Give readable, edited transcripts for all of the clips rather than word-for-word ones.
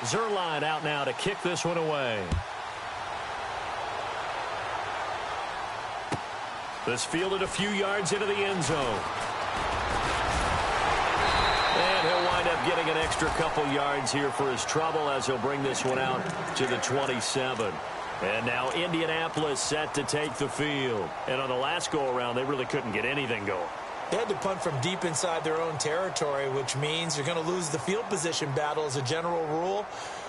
Zerline out now to kick this one away. This fielded a few yards into the end zone. And he'll wind up getting an extra couple yards here for his trouble as he'll bring this one out to the 27. And now Indianapolis set to take the field. And on the last go-around, they really couldn't get anything going. They had to punt from deep inside their own territory, which means you're going to lose the field position battle as a general rule.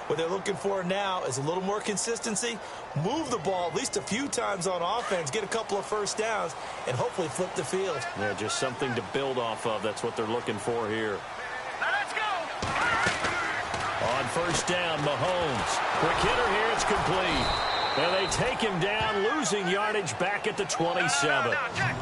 What they're looking for now is a little more consistency, move the ball at least a few times on offense, get a couple of first downs, and hopefully flip the field. Yeah, just something to build off of. That's what they're looking for here. Now let's go. On first down, Mahomes. Quick hitter here, it's complete. And they take him down, losing yardage back at the 27.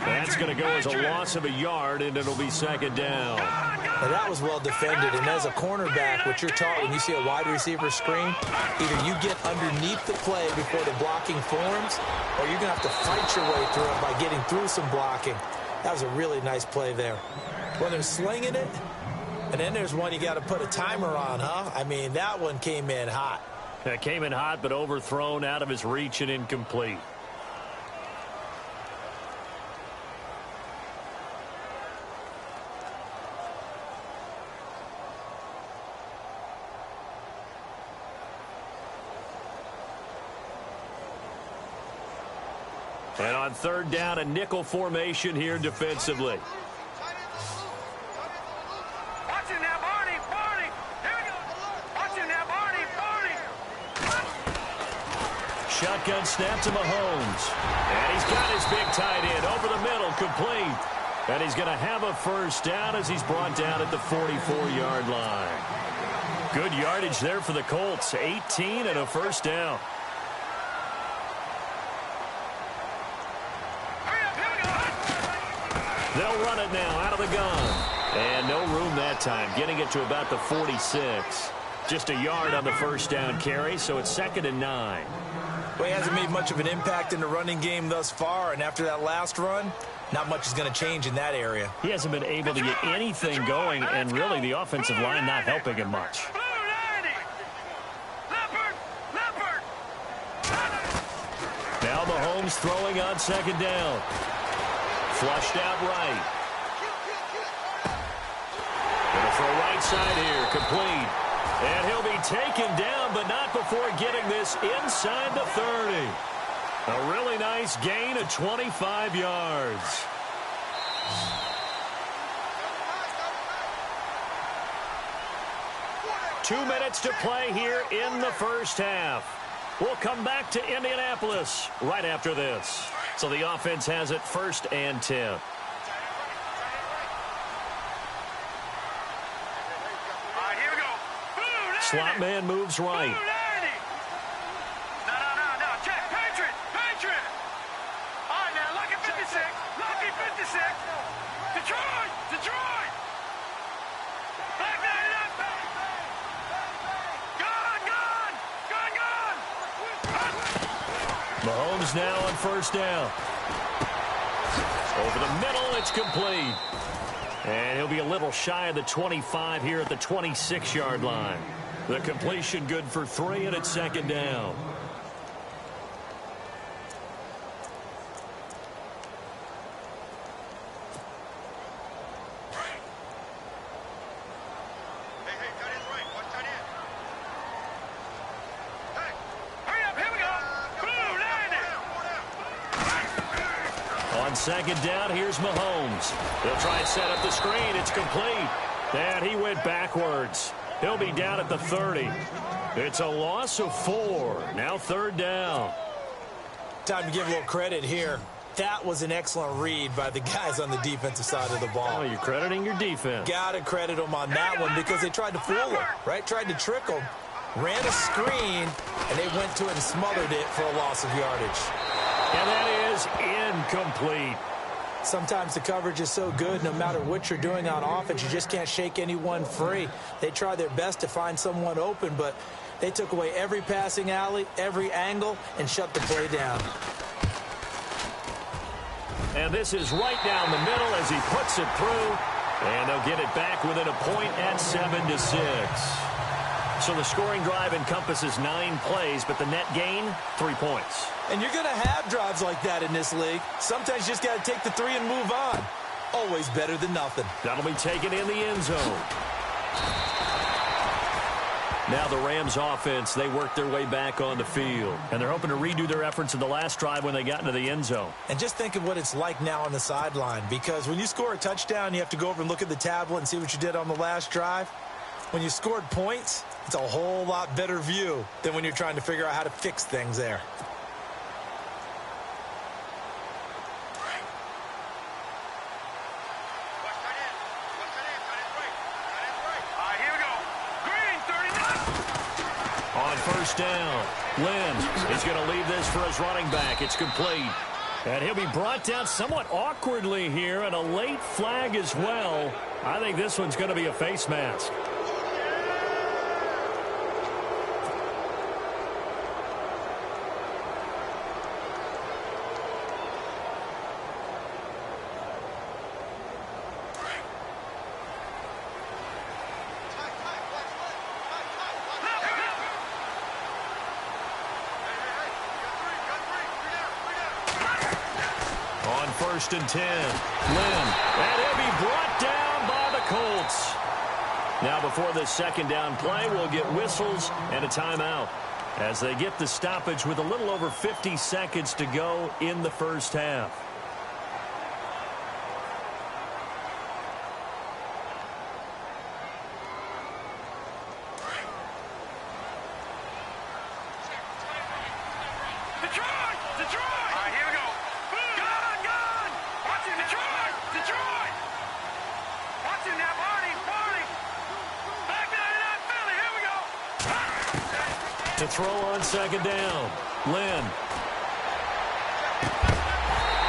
That's going to go as a loss of a yard, and it'll be second down. Now that was well defended, and as a cornerback, what you're taught when you see a wide receiver screen, either you get underneath the play before the blocking forms, or you're going to have to fight your way through it by getting through some blocking. That was a really nice play there. When they're slinging it, and then there's one you got to put a timer on, huh? I mean, that one came in hot. It came in hot, but overthrown, out of his reach, and incomplete. And on third down, a nickel formation here defensively. Shotgun snap to Mahomes. And he's got his big tight end over the middle, complete. And he's going to have a first down as he's brought down at the 44-yard line. Good yardage there for the Colts. 18 and a first down. They'll run it now out of the gun. And no room that time, getting it to about the 46. Just a yard on the first down carry, so it's 2nd and 9. Well, he hasn't made much of an impact in the running game thus far, and after that last run, not much is going to change in that area. He hasn't been able to get anything going, and really the offensive line not helping him much. Now Mahomes throwing on second down. Flushed out right. Gonna throw right side here, complete. And he'll be taken down, but not before getting this inside the 30. A really nice gain of 25 yards. Two minutes to play here in the first half. We'll come back to Indianapolis right after this. So the offense has it 1st and 10. Slot man moves right. No, check. Patriot. All right, now, lucky 56. Lucky 56. Detroit. Back that up. Gone. Mahomes now on first down. Over the middle, it's complete. And he'll be a little shy of the 25 here at the 26-yard line. The completion good for 3, and it's 2nd down. On second down, here's Mahomes. They'll try and set up the screen. It's complete. And he went backwards. He'll be down at the 30. It's a loss of 4. Now 3rd down. Time to give a little credit here. That was an excellent read by the guys on the defensive side of the ball. Oh, you're crediting your defense. Got to credit them on that one because they tried to fool him, right? Tried to trick him. Ran a screen, and they went to it and smothered it for a loss of yardage. And that is incomplete. Sometimes the coverage is so good, no matter what you're doing on offense, you just can't shake anyone free. They try their best to find someone open, but they took away every passing alley, every angle, and shut the play down. And And this is right down the middle as he puts it through. And they'll get it back within a point at 7-6. So the scoring drive encompasses 9 plays, but the net gain, 3 points. And you're going to have drives like that in this league. Sometimes you just got to take the 3 and move on. Always better than nothing. That'll be taken in the end zone. Now the Rams offense, they work their way back on the field. And they're hoping to redo their efforts in the last drive when they got into the end zone. And just think of what it's like now on the sideline. Because when you score a touchdown, you have to go over and look at the tablet and see what you did on the last drive. When you scored points, it's a whole lot better view than when you're trying to figure out how to fix things there. First down. Lynn is going to leave this for his running back. It's complete. And he'll be brought down somewhat awkwardly here, and a late flag as well. I think this one's going to be a face mask. First and 10. Lynn. And he'll be brought down by the Colts. Now before this second down play, we'll get whistles and a timeout as they get the stoppage with a little over 50 seconds to go in the first half. To throw on second down. Lynn.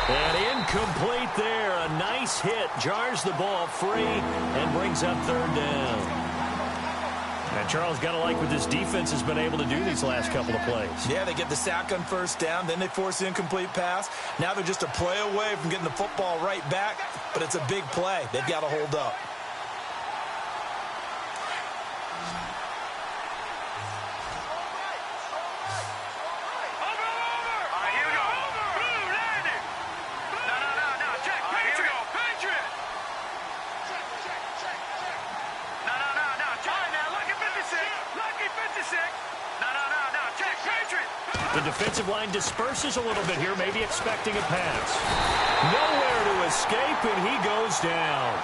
And incomplete there. A nice hit. Jars the ball free and brings up third down. And Charles, got to like what this defense has been able to do these last couple of plays. Yeah, they get the sack on first down. Then they force the incomplete pass. Now they're just a play away from getting the football right back. But it's a big play. They've got to hold up. The defensive line disperses a little bit here, maybe expecting a pass. Nowhere to escape, and he goes down.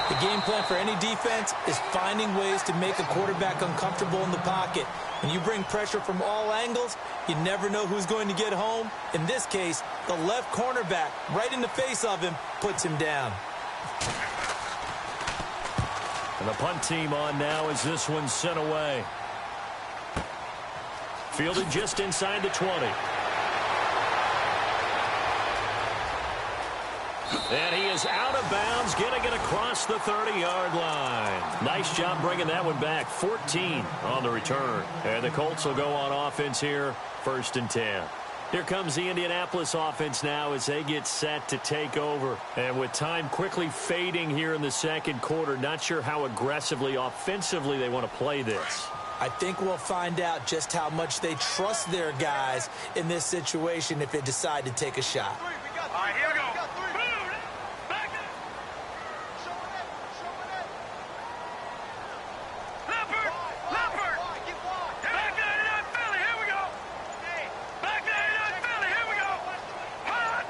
The game plan for any defense is finding ways to make a quarterback uncomfortable in the pocket. When you bring pressure from all angles, you never know who's going to get home. In this case, the left cornerback, right in the face of him, puts him down. And the punt team on now as this one's sent away. Fielded just inside the 20. And he is out of bounds, getting it across the 30-yard line. Nice job bringing that one back. 14 on the return. And the Colts will go on offense here, first and 10. Here comes the Indianapolis offense now as they get set to take over. And with time quickly fading here in the second quarter, not sure how aggressively, offensively they want to play this. I think we'll find out just how much they trust their guys in this situation if they decide to take a shot. All right, here we go. Back up. Leopard. Back there, not Philly. Here we go. Back there, not Philly. Here we go. Hot.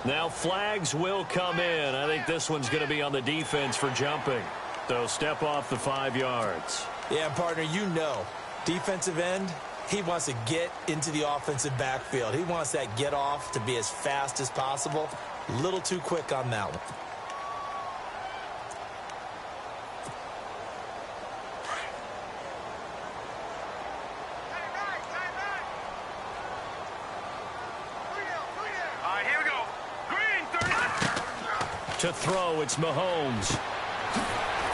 Now flags will come in. I think this one's going to be on the defense for jumping. They'll step off the 5 yards. Yeah, partner, you know, defensive end, he wants to get into the offensive backfield. He wants that get off to be as fast as possible. A little too quick on that one. All right, here we go. Green, 30. To throw, it's Mahomes.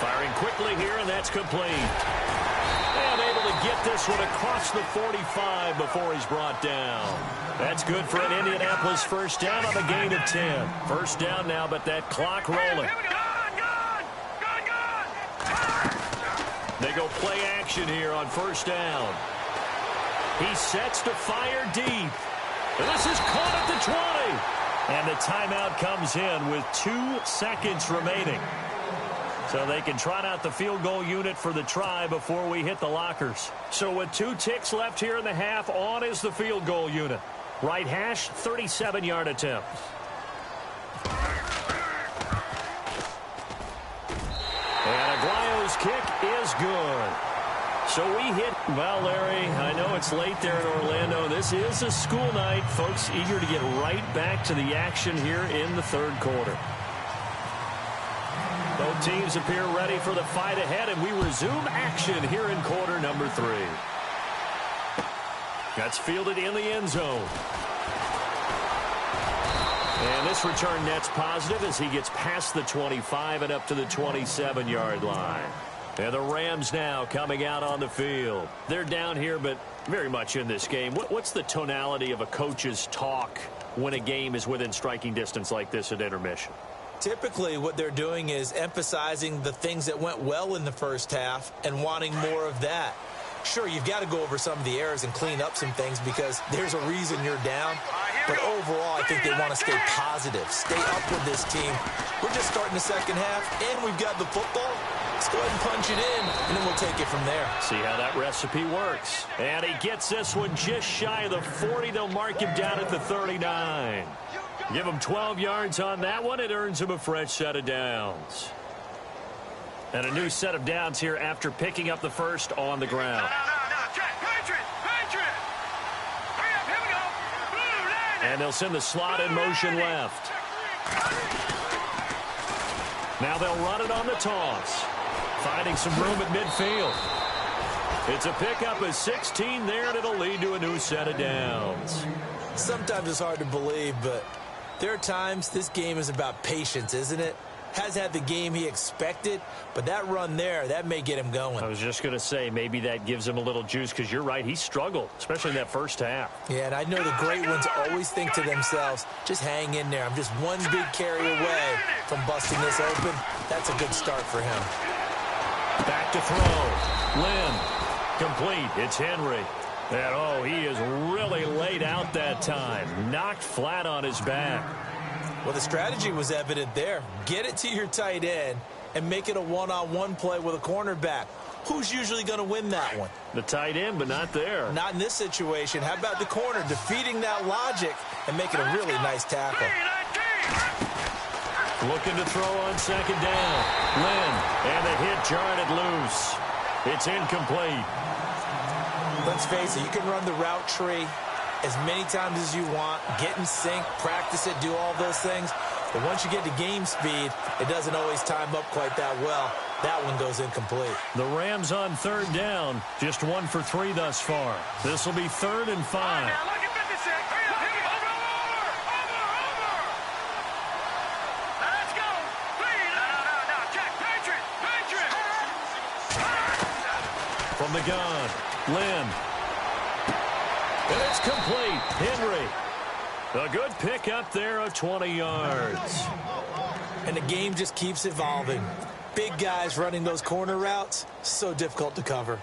Firing quickly here, and that's complete. And able to get this one across the 45 before he's brought down. That's good for an Indianapolis first down on the gain of 10. First down now, but that clock rolling. They go play action here on first down. He sets to fire deep. And this is caught at the 20. And the timeout comes in with 2 seconds remaining. So they can trot out the field goal unit for the try before we hit the lockers. So with 2 ticks left here in the half, on is the field goal unit. Right hash, 37-yard attempt. And Aguayo's kick is good. So we hit, well, Larry, I know it's late there in Orlando. This is a school night. Folks eager to get right back to the action here in the third quarter. Both teams appear ready for the fight ahead, and we resume action here in quarter number 3. That's fielded in the end zone. And this return net's positive as he gets past the 25 and up to the 27-yard line. And the Rams now coming out on the field. They're down here, but very much in this game. What's the tonality of a coach's talk when a game is within striking distance like this at intermission? Typically, what they're doing is emphasizing the things that went well in the first half and wanting more of that. Sure, you've got to go over some of the errors and clean up some things because there's a reason you're down. But overall, I think they want to stay positive, stay up with this team. We're just starting the second half, and we've got the football. Let's go ahead and punch it in, and then we'll take it from there. See how that recipe works. And he gets this one just shy of the 40. They'll mark him down at the 39. Give him 12 yards on that one. It earns him a fresh set of downs. And a new set of downs here after picking up the first on the ground. And they'll send the slot in motion left. Now they'll run it on the toss. Finding some room at midfield. It's a pickup of 16 there, and it'll lead to a new set of downs. Sometimes it's hard to believe, but there are times this game is about patience, isn't it? Has had the game he expected, but that run there, that may get him going. I was just going to say, maybe that gives him a little juice, because you're right, he struggled, especially in that first half. Yeah, and I know the great ones always think to themselves, just hang in there. I'm just one big carry away from busting this open. That's a good start for him. Back to throw. Lynn. Complete. It's Henry. And, oh, he is really laid out that time. Knocked flat on his back. Well, the strategy was evident there. Get it to your tight end and make it a one-on-one play with a cornerback. Who's usually going to win that one? The tight end, but not there. Not in this situation. How about the corner defeating that logic and making a really nice tackle? Looking to throw on second down. Lynn, and the hit jarred it loose. It's incomplete. Let's face it, you can run the route tree as many times as you want, get in sync, practice it, do all those things. But once you get to game speed, it doesn't always time up quite that well. That one goes incomplete. The Rams on third down, just 1 for 3 thus far. This will be 3rd and 5. From the gun, Lynn. And it's complete. Henry. A good pickup there of 20 yards. And the game just keeps evolving. Big guys running those corner routes, so difficult to cover.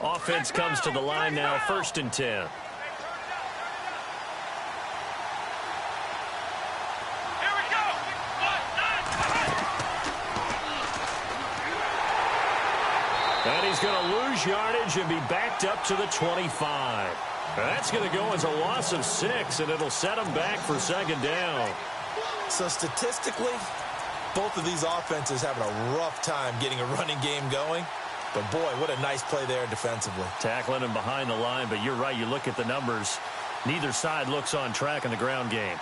Offense comes to the line now, 1st and 10. And he's going to lose yardage and be backed up to the 25. That's going to go as a loss of 6, and it'll set him back for 2nd down. So statistically, both of these offenses having a rough time getting a running game going. But, boy, what a nice play there defensively. Tackling him behind the line, but you're right. You look at the numbers. Neither side looks on track in the ground game.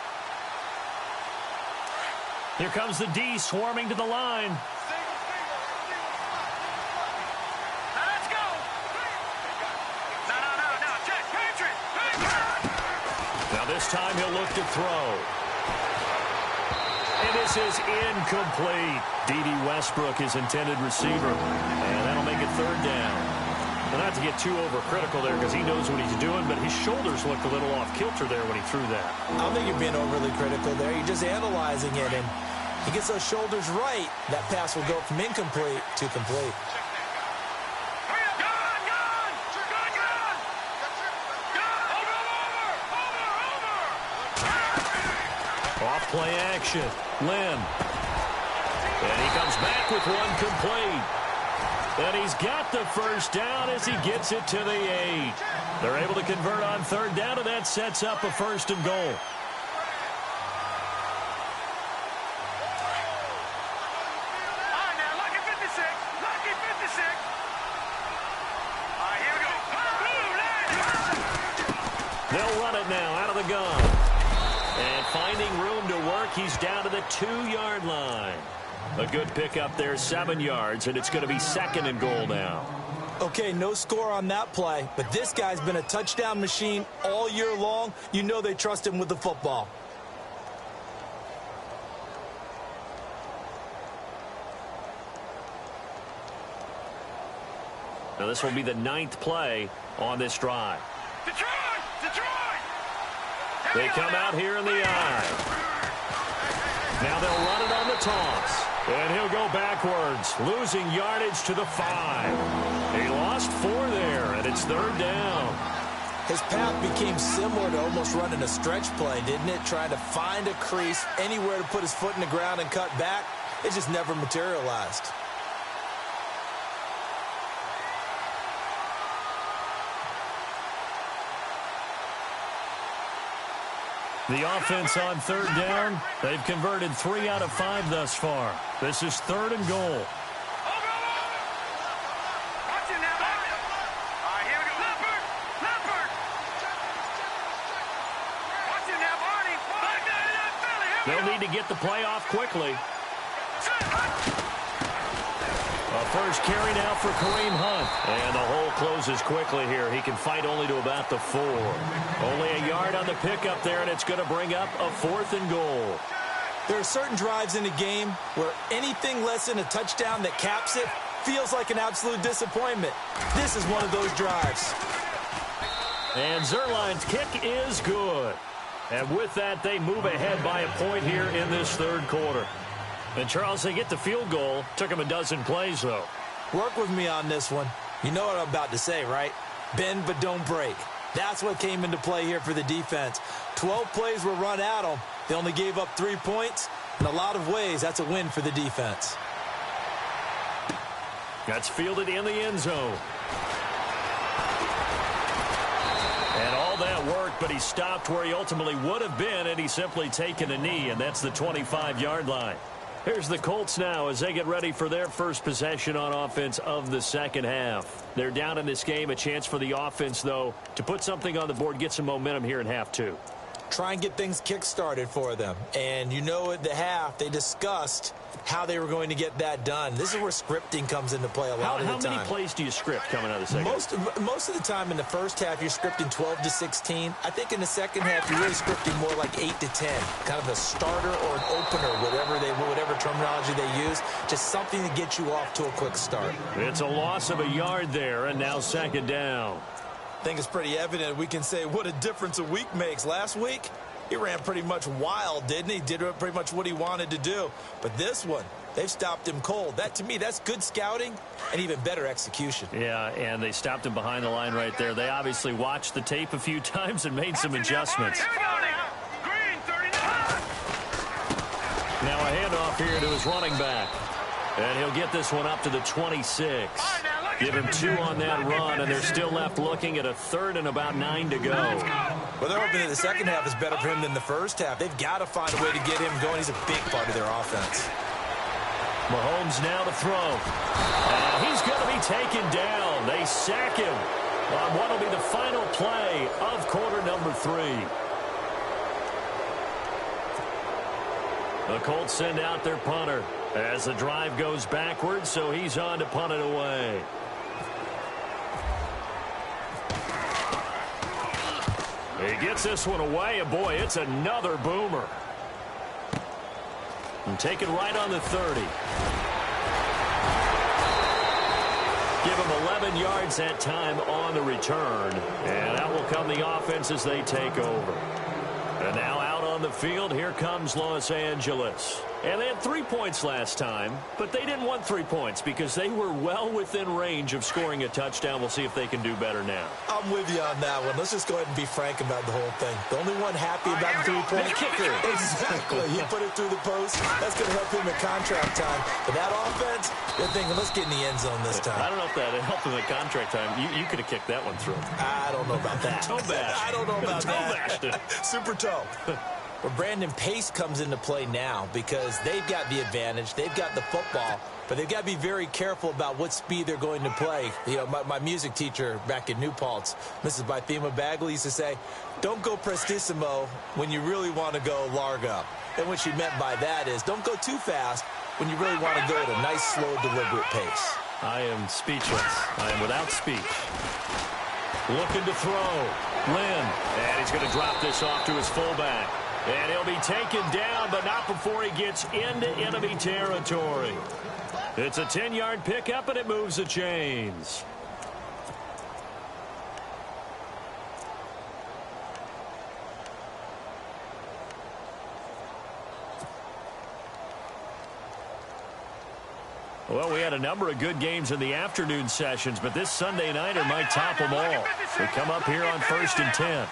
Here comes the D swarming to the line. Now this time he'll look to throw. And this is incomplete. D.D. Westbrook, his intended receiver. And that'll make it third down. Well, not to get too overcritical there because he knows what he's doing, but his shoulders looked a little off kilter there when he threw that. I don't think you're being overly critical there. You're just analyzing it, and he gets those shoulders right. That pass will go from incomplete to complete. Off-play action. Lynn. And he comes back with one complete. And he's got the first down as he gets it to the 8. They're able to convert on third down, and that sets up a first and goal. All right, now, lucky 56. Lucky 56. All right, here we go. They'll run it now out of the gun. And finding room to work, he's down to the 2-yard line. A good pickup there, 7 yards, and it's going to be second and goal now. Okay, no score on that play, but this guy's been a touchdown machine all year long. You know they trust him with the football. Now this will be the 9th play on this drive. Detroit! Detroit! They come out here in the eye. Now they'll run it on the toss. And he'll go backwards, losing yardage to the 5. He lost 4 there, and it's third down. His path became similar to almost running a stretch play, didn't it? Trying to find a crease, anywhere to put his foot in the ground and cut back. It just never materialized. The offense on third down, they've converted 3 out of 5 thus far. This is third and goal. Watch it now, back. All right, here we go. Leopard! Leopard! Watch it now, Barney. Back down in that belly. Here we They'll go. need to get the play off quickly. A first carry now for Kareem Hunt. And the hole closes quickly here. He can fight only to about the 4. Only a yard on the pickup there, and it's going to bring up a 4th and goal. There are certain drives in a game where anything less than a touchdown that caps it feels like an absolute disappointment. This is one of those drives. And Zerline's kick is good. And with that, they move ahead by a point here in this third quarter. And, Charles, they get the field goal. Took them a dozen plays, though. Work with me on this one. You know what I'm about to say, right? Bend but don't break. That's what came into play here for the defense. 12 plays were run at them. They only gave up 3 points. In a lot of ways, that's a win for the defense. That's fielded in the end zone. And all that worked, but he stopped where he ultimately would have been, and he's simply taken a knee, and that's the 25-yard line. Here's the Colts now as they get ready for their first possession on offense of the second half. They're down in this game. A chance for the offense, though, to put something on the board, get some momentum here in half 2. Try and get things kick-started for them. And you know at the half, they discussed how they were going to get that done. This is where scripting comes into play a lot of the time. How many plays do you script coming out of the second half? Most of the time in the first half, you're scripting 12 to 16. I think in the second half, you're really scripting more like 8 to 10. Kind of a starter or an opener, whatever terminology they use. Just something to get you off to a quick start. It's a loss of a yard there, and now second down. I think it's pretty evident we can say what a difference a week makes. Last week, he ran pretty much wild, didn't he? Did pretty much what he wanted to do. But this one, they've stopped him cold. That, to me, that's good scouting and even better execution. Yeah, and they stopped him behind the line right there. They obviously watched the tape a few times and made some adjustments. Now a handoff here to his running back. And he'll get this one up to the 26. Give him 2 on that run, and they're still left looking at a third and about 9 to go. Well, they're hoping that the second half is better for him than the first half. They've got to find a way to get him going. He's a big part of their offense. Mahomes now to throw. And he's going to be taken down. They sack him on what will be the final play of quarter number 3. The Colts send out their punter as the drive goes backwards, so he's on to punt it away. He gets this one away, and boy, it's another boomer. And take it right on the 30. Give them 11 yards that time on the return. And out will come the offense as they take over. And now out on the field, here comes Los Angeles. And they had 3 points last time, but they didn't want 3 points because they were well within range of scoring a touchdown. We'll see if they can do better now. I'm with you on that one. Let's just go ahead and be frank about the whole thing. The only one happy about the 3-point kicker. Exactly. He put it through the post. That's going to help him at contract time. But that offense, they're thinking, let's get in the end zone this time. I don't know if that helped him at contract time. You could have kicked that one through. I don't know about that. Toe bash. I don't know about that. Super toe. Well, Brandon, pace comes into play now because they've got the advantage. They've got the football, but they've got to be very careful about what speed they're going to play. You know, my music teacher back in New Paltz, Mrs. Bythema Bagley, used to say, don't go prestissimo when you really want to go largo. And what she meant by that is don't go too fast when you really want to go at a nice, slow, deliberate pace. I am speechless. I am without speech. Looking to throw. Lynn. And he's going to drop this off to his fullback. And he'll be taken down, but not before he gets into enemy territory. It's a 10-yard pickup, and it moves the chains. Well, we had a number of good games in the afternoon sessions, but this Sunday nighter might top them all. We come up here on 1st and 10.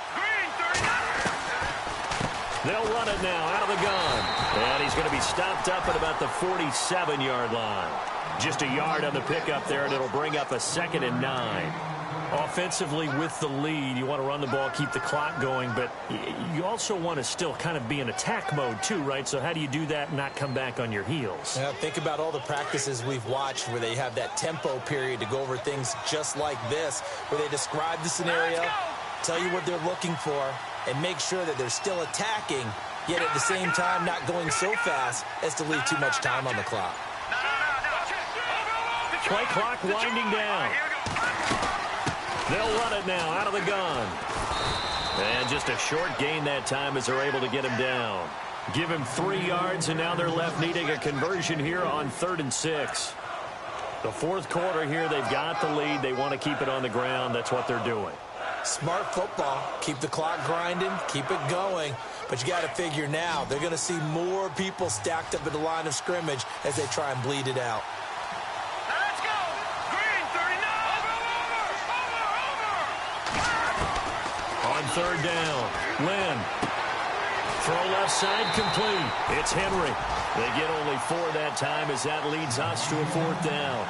They'll run it now out of the gun. And he's going to be stopped up at about the 47-yard line. Just a yard on the pickup there, and it'll bring up a 2nd and 9. Offensively with the lead, you want to run the ball, keep the clock going, but you also want to still kind of be in attack mode too, right? So how do you do that and not come back on your heels? Yeah, think about all the practices we've watched where they have that tempo period to go over things just like this, where they describe the scenario, tell you what they're looking for, and make sure that they're still attacking, yet at the same time not going so fast as to leave too much time on the clock. Play clock winding down. They'll run it now out of the gun. And just a short gain that time as they're able to get him down. Give him 3 yards, and now they're left needing a conversion here on 3rd and 6. The 4th quarter here, they've got the lead. They want to keep it on the ground. That's what they're doing. Smart football. Keep the clock grinding. Keep it going. But you got to figure now, they're going to see more people stacked up at the line of scrimmage as they try and bleed it out. Let's go! Green 39! Over! On 3rd down, Lynn. Throw left side complete. It's Henry. They get only 4 that time as that leads us to a 4th down.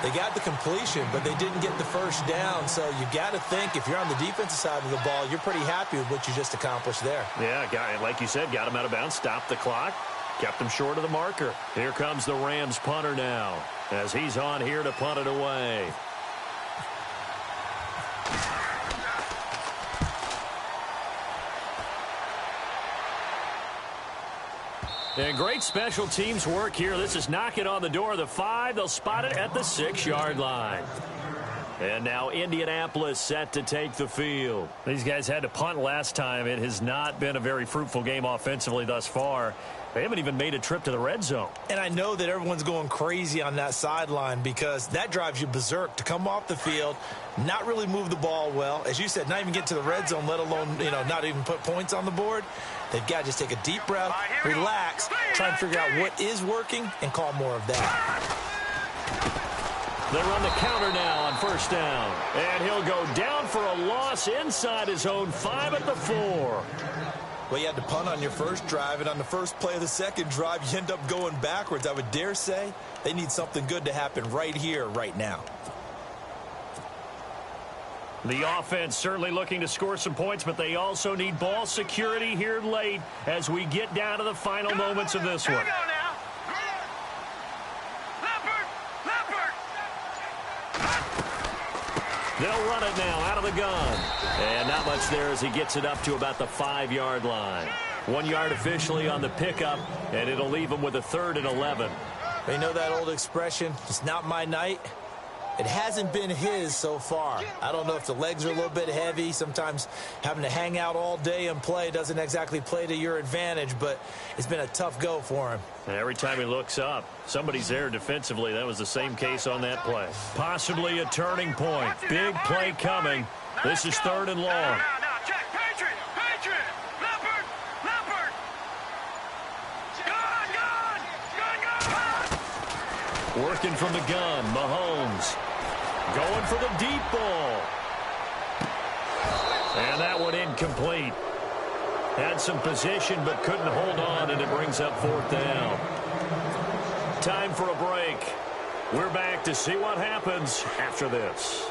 They got the completion, but they didn't get the 1st down. So you got to think if you're on the defensive side of the ball, you're pretty happy with what you just accomplished there. Yeah, like you said, got him out of bounds, stopped the clock, kept him short of the marker. Here comes the Rams punter now as he's on here to punt it away. And great special teams work here. This is knocking on the door of the 5. They'll spot it at the 6-yard line. And now Indianapolis set to take the field. These guys had to punt last time. It has not been a very fruitful game offensively thus far. They haven't even made a trip to the red zone. And I know that everyone's going crazy on that sideline because that drives you berserk to come off the field, not really move the ball well. As you said, not even get to the red zone, let alone, not even put points on the board. They've got to just take a deep breath, relax, try and figure out what is working, and call more of that. They run the counter now on 1st down. And he'll go down for a loss inside his own 5 at the 4. Well, you had to punt on your first drive, and on the first play of the second drive, you end up going backwards. I would dare say they need something good to happen right here, right now. The offense certainly looking to score some points, but they also need ball security here late as we get down to the final moments of this one. They'll run it now out of the gun. And not much there as he gets it up to about the 5-yard line. 1 yard officially on the pickup, and it'll leave him with a 3rd and 11. You know that old expression, it's not my night. It hasn't been his so far. I don't know if the legs are a little bit heavy. Sometimes having to hang out all day and play doesn't exactly play to your advantage, but it's been a tough go for him. Every time he looks up, somebody's there defensively. That was the same case on that play. Possibly a turning point. Big play coming. This is 3rd and long. Now, check. Patriot. Leopard. Gun. Working from the gun, Mahomes. Going for the deep ball. And that one incomplete. Had some position but couldn't hold on, and it brings up 4th down. Time for a break. We're back to see what happens after this.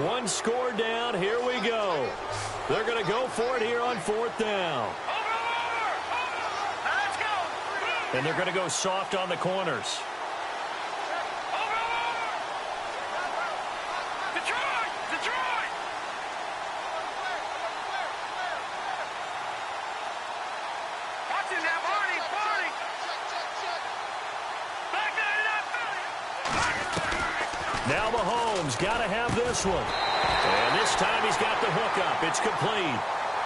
1 score down. Here we go. They're going to go for it here on 4th down. Let's go. And they're going to go soft on the corners. Detroit. Watching that, Barney. Back there. Now Mahomes got to have this one. And this time he's got the hookup. It's complete.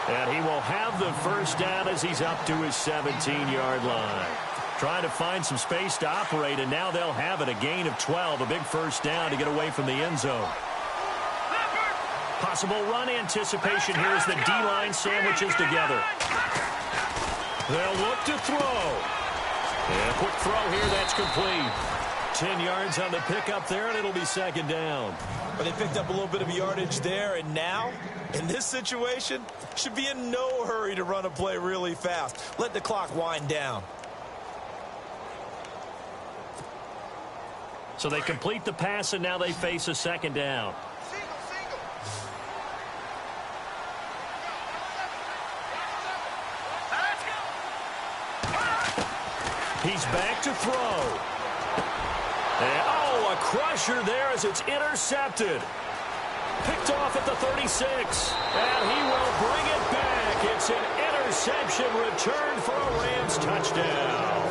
And he will have the first down as he's up to his 17-yard line. Trying to find some space to operate, and now they'll have it. A gain of 12, a big first down to get away from the end zone. Possible run anticipation here as the D-line sandwiches together. They'll look to throw. And a quick throw here, that's complete. 10 yards on the pickup there, and it'll be 2nd down. But they picked up a little bit of yardage there, and now, in this situation, should be in no hurry to run a play really fast. Let the clock wind down. So they complete the pass, and now they face a 2nd down. He's back to throw. And, a crusher there as it's intercepted. Picked off at the 36. And he will bring it back. It's an interception return for a Rams touchdown.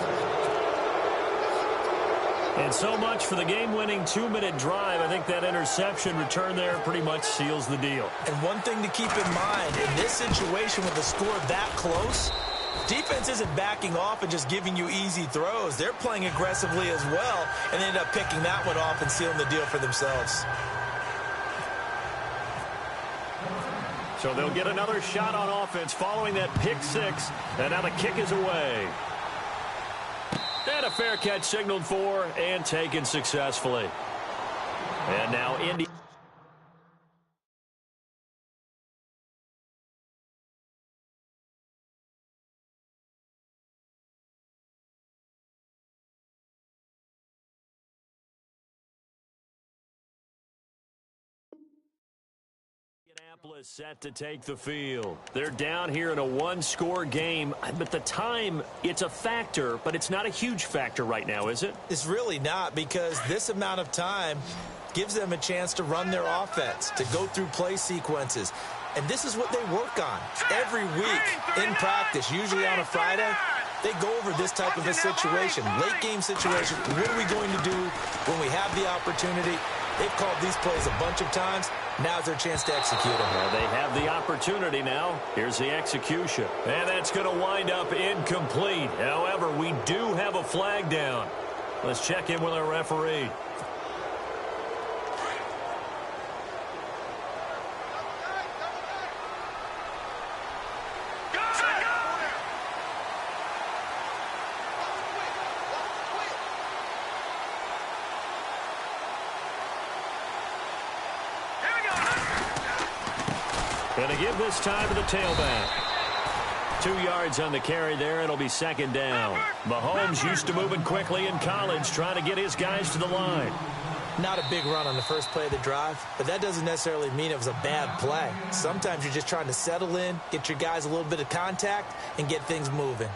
And so much for the game-winning 2-minute drive. I think that interception return there pretty much seals the deal. And one thing to keep in mind, in this situation with the score that close, defense isn't backing off and just giving you easy throws. They're playing aggressively as well, and they end up picking that one off and sealing the deal for themselves. So they'll get another shot on offense following that pick 6, and now the kick is away. And a fair catch signaled for and taken successfully. And now Indy. Indianapolis set to take the field. They're down here in a 1-score game, but the time, it's a factor, but it's not a huge factor right now, is it? It's really not, because this amount of time gives them a chance to run their offense, to go through play sequences. And this is what they work on every week in practice, usually on a Friday. They go over this type of a situation, late game situation. What are we going to do when we have the opportunity? They've called these plays a bunch of times. Now's their chance to execute them. Well, they have the opportunity now. Here's the execution. And that's going to wind up incomplete. However, we do have a flag down. Let's check in with our referee. Going to give this time to the tailback. 2 yards on the carry there. It'll be 2nd down. Mahomes used to moving quickly in college, trying to get his guys to the line. Not a big run on the first play of the drive, but that doesn't necessarily mean it was a bad play. Sometimes you're just trying to settle in, get your guys a little bit of contact, and get things moving.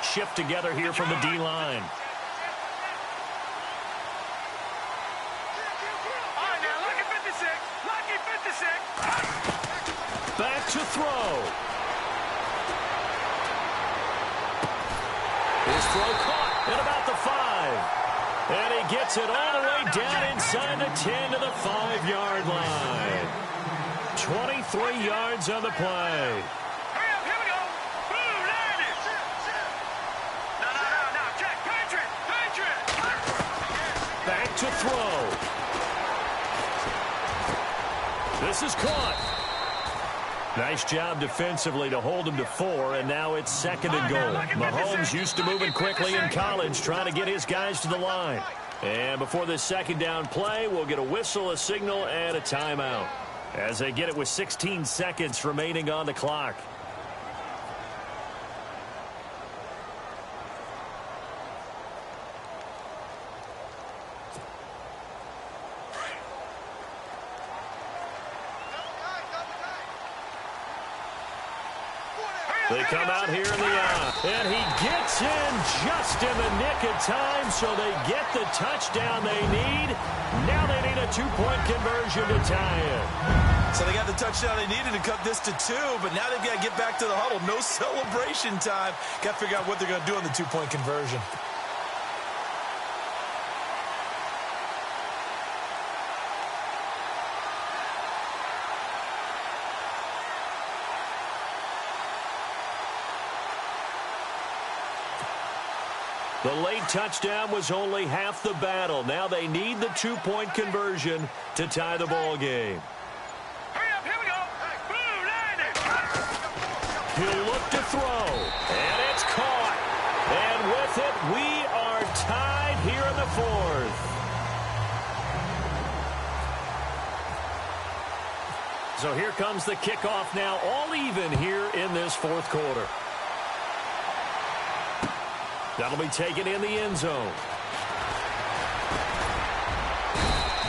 Shift together here from the D-line. All right, now, lucky 56. Lucky 56. His throw caught at about the 5. And he gets it all the way down inside the 10 to the 5-yard line. 23 yards on the play. Hurry up, here we go. Boom, land it. No. Check, Patriot. Back to throw. This is caught. Nice job defensively to hold him to 4, and now it's 2nd and goal. Mahomes used to moving quickly in college, trying to get his guys to the line. And before this 2nd down play, we'll get a whistle, a signal, and a timeout, as they get it with 16 seconds remaining on the clock. They come out here in the eye, and he gets in just in the nick of time, so they get the touchdown they need. Now they need a 2-point conversion to tie it. So they got the touchdown they needed to cut this to 2, but now they've got to get back to the huddle. No celebration time. Got to figure out what they're going to do on the 2-point conversion. The late touchdown was only half the battle. Now they need the 2-point conversion to tie the ball game. Hurry up, here we go. Boom, land it. He'll look to throw, and it's caught. And with it, we are tied here in the 4th. So here comes the kickoff now, all even here in this 4th quarter. That'll be taken in the end zone.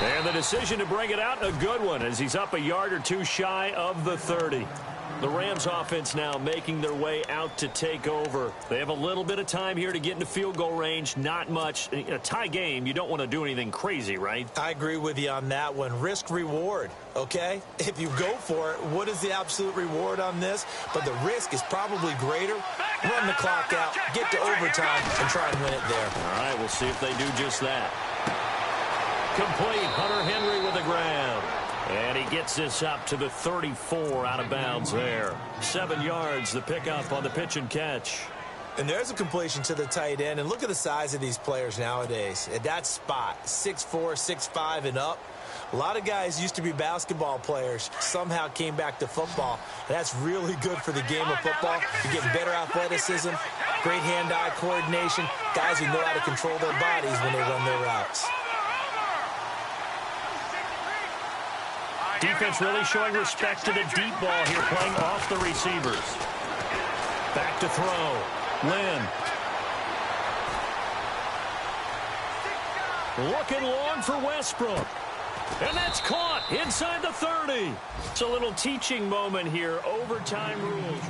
And the decision to bring it out, a good one, as he's up a yard or 2 shy of the 30. The Rams offense now making their way out to take over. They have a little bit of time here to get into field goal range, not much. In a tie game, you don't want to do anything crazy, right? I agree with you on that one. Risk reward, okay? If you go for it, what is the absolute reward on this? But the risk is probably greater. Run the clock out, get to overtime, and try and win it there. All right, we'll see if they do just that. Complete. Hunter Henry with the grab. And he gets this up to the 34 out of bounds there. 7 yards, the pickup on the pitch and catch. And there's a completion to the tight end. And look at the size of these players nowadays. At that spot, 6'4", 6'5", and up. A lot of guys used to be basketball players, somehow came back to football. And that's really good for the game of football. You're getting better athleticism, great hand-eye coordination, guys who know how to control their bodies when they run their routes. Defense really showing respect to the deep ball here, playing off the receivers. Back to throw. Lynn. Looking long for Westbrook. And that's caught inside the 30. It's a little teaching moment here. Overtime rules.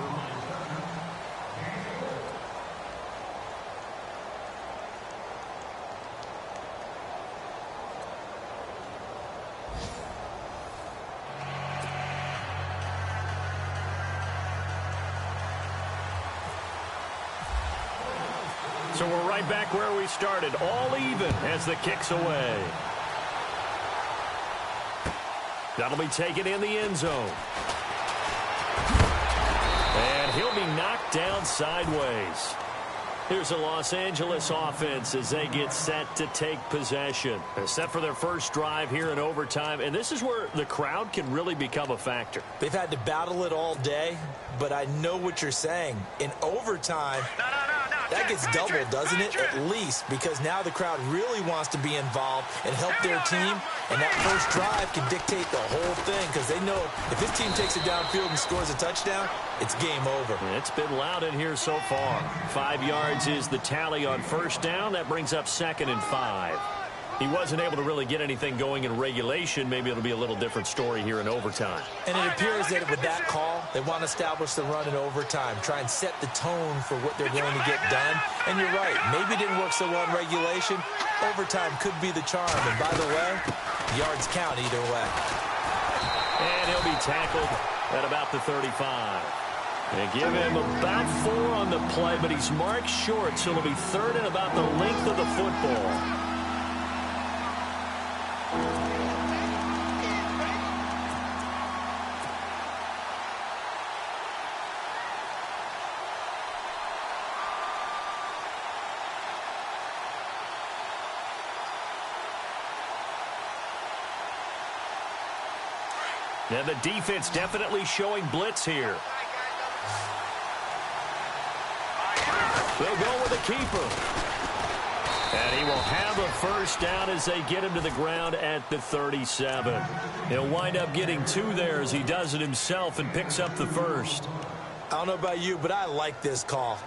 So we're right back where we started, all even as the kick's away. That'll be taken in the end zone. And he'll be knocked down sideways. Here's a Los Angeles offense as they get set to take possession. They're set for their first drive here in overtime, and this is where the crowd can really become a factor. They've had to battle it all day, but I know what you're saying. In overtime, that gets doubled, doesn't it? At least, because now the crowd really wants to be involved and help their team, and that first drive can dictate the whole thing because they know if this team takes it downfield and scores a touchdown, it's game over. It's been loud in here so far. 5 yards is the tally on first down. That brings up 2nd and 5. He wasn't able to really get anything going in regulation. Maybe it'll be a little different story here in overtime. And it appears that with that call, they want to establish the run in overtime, try and set the tone for what they're going to get done. And you're right, maybe it didn't work so well in regulation. Overtime could be the charm. And by the way, yards count either way. And he'll be tackled at about the 35. They give him about 4 on the play, but he's marked short, so it'll be 3rd and about the length of the football. And the defense definitely showing blitz here. They'll go with the keeper. And he will have a first down as they get him to the ground at the 37. He'll wind up getting 2 there as he does it himself and picks up the first. I don't know about you, but I like this call.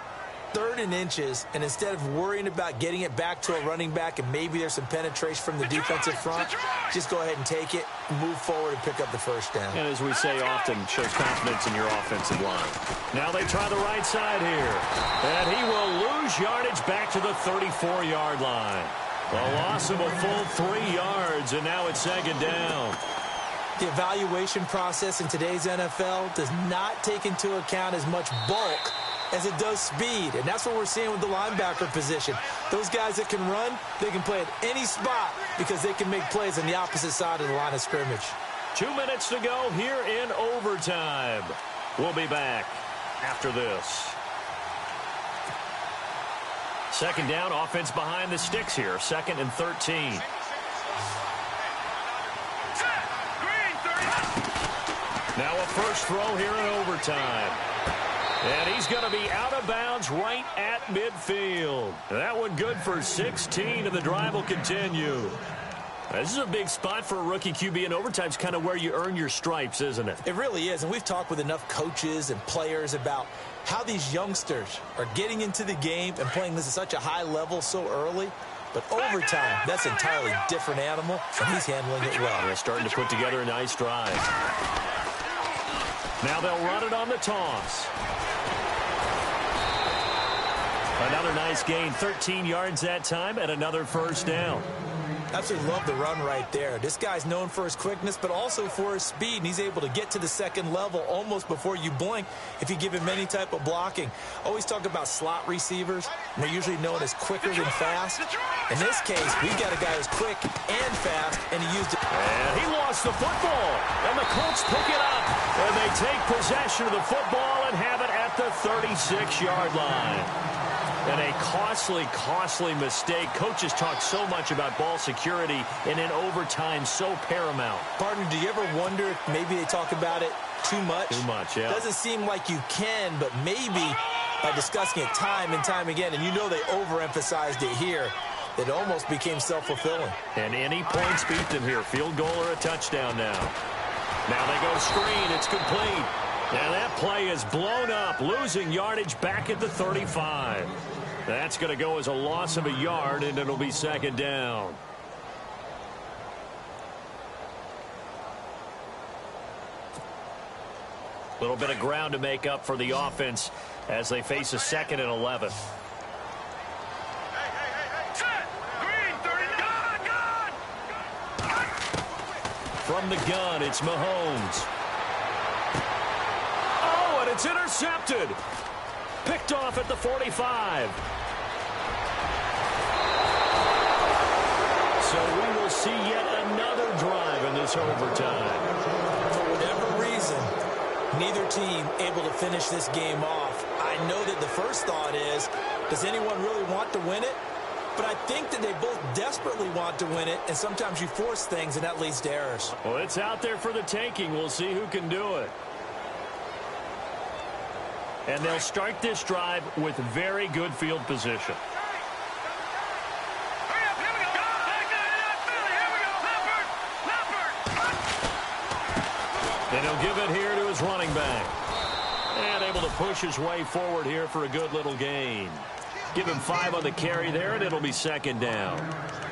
3rd and inches, and instead of worrying about getting it back to a running back and maybe there's some penetration from the defensive front, just go ahead and take it, move forward, and pick up the first down. And as we say often, shows confidence in your offensive line. Now they try the right side here. And he will lose yardage back to the 34-yard line. A loss of a full 3 yards, and now it's 2nd down. The evaluation process in today's NFL does not take into account as much bulk as it does speed, and that's what we're seeing with the linebacker position. Those guys that can run, they can play at any spot because they can make plays on the opposite side of the line of scrimmage. 2 minutes to go here in overtime. We'll be back after this. 2nd down, offense behind the sticks here. 2nd and 13. Now a first throw here in overtime. And he's going to be out of bounds right at midfield. That one good for 16, and the drive will continue. This is a big spot for a rookie QB, and overtime's kind of where you earn your stripes, isn't it? It really is, and we've talked with enough coaches and players about how these youngsters are getting into the game and playing this at such a high level so early. But overtime, that's an entirely different animal, and he's handling it well. They're starting to put together a nice drive. Now they'll run it on the toss. Another nice gain, 13 yards that time, and another first down. Absolutely love the run right there. This guy's known for his quickness, but also for his speed, and he's able to get to the 2nd level almost before you blink if you give him any type of blocking. Always talk about slot receivers, and they're usually known as quicker than fast. In this case, we've got a guy who's quick and fast, and he used it. And he lost the football, and the Colts pick it up, and they take possession of the football and have it at the 36-yard line. And a costly, costly mistake. Coaches talk so much about ball security, and in overtime, so paramount. Partner, do you ever wonder if maybe they talk about it too much? Too much, yeah. Doesn't seem like you can, but maybe by discussing it time and time again, and you know they overemphasized it here, it almost became self-fulfilling. And any points beat them here. Field goal or a touchdown now. Now they go screen. It's complete. And that play is blown up, losing yardage back at the 35. That's going to go as a loss of a yard, and it'll be 2nd down. A little bit of ground to make up for the offense as they face a 2nd and 11. From the gun, it's Mahomes. Oh, and it's intercepted. Picked off at the 45. So we will see yet another drive in this overtime. For whatever reason, neither team able to finish this game off. I know that the first thought is, does anyone really want to win it? But I think that they both desperately want to win it, and sometimes you force things, and that leads to errors. Well, it's out there for the taking. We'll see who can do it. And they'll start this drive with very good field position. And he'll give it here to his running back. And able to push his way forward here for a good little gain. Give him 5 on the carry there, and it'll be 2nd down.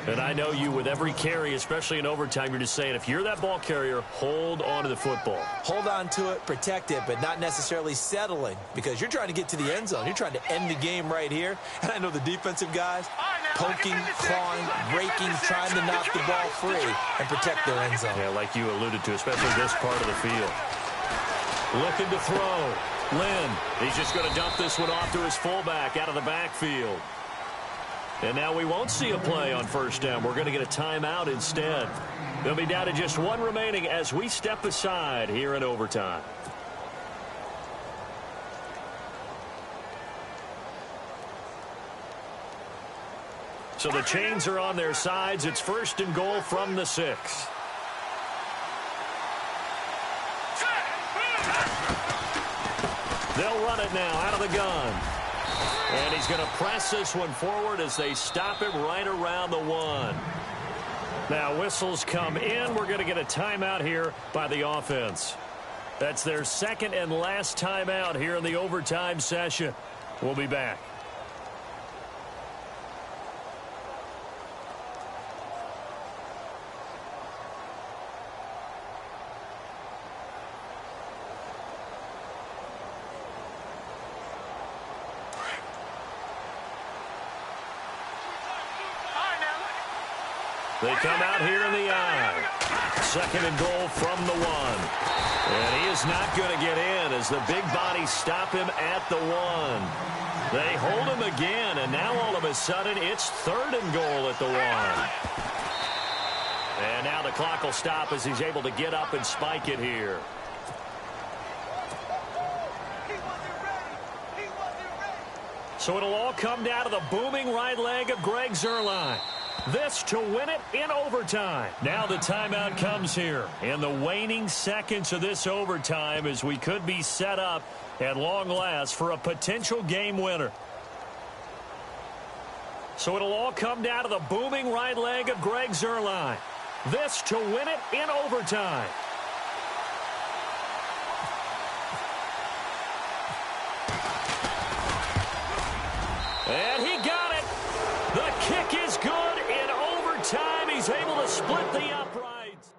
And I know you, with every carry, especially in overtime, you're just saying, if you're that ball carrier, hold on to the football. Hold on to it, protect it, but not necessarily settling, because you're trying to get to the end zone. You're trying to end the game right here. And I know the defensive guys poking, clawing, raking, trying to knock the ball free and protect their end zone. Yeah, like you alluded to, especially this part of the field. Looking to throw. Lynn, he's just going to dump this one off to his fullback out of the backfield. And now we won't see a play on first down. We're going to get a timeout instead. They'll be down to just one remaining as we step aside here in overtime. So the chains are on their sides. It's first and goal from the 6. They'll run it now out of the gun. And he's going to press this one forward as they stop him right around the 1. Now whistles come in. We're going to get a timeout here by the offense. That's their second and last timeout here in the overtime session. We'll be back. They come out here in the eye. Second and goal from the 1. And he is not going to get in as the big bodies stop him at the 1. They hold him again, and now all of a sudden it's third and goal at the 1. And now the clock will stop as he's able to get up and spike it here. So it'll all come down to the booming right leg of Greg Zuerlein. This to win it in overtime. Now the timeout comes here in the waning seconds of this overtime as we could be set up at long last for a potential game winner. So it'll all come down to the booming right leg of Greg Zuerlein. This to win it in overtime. And he got it. The kick is good. In overtime, he's able to split the uprights.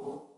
Ball.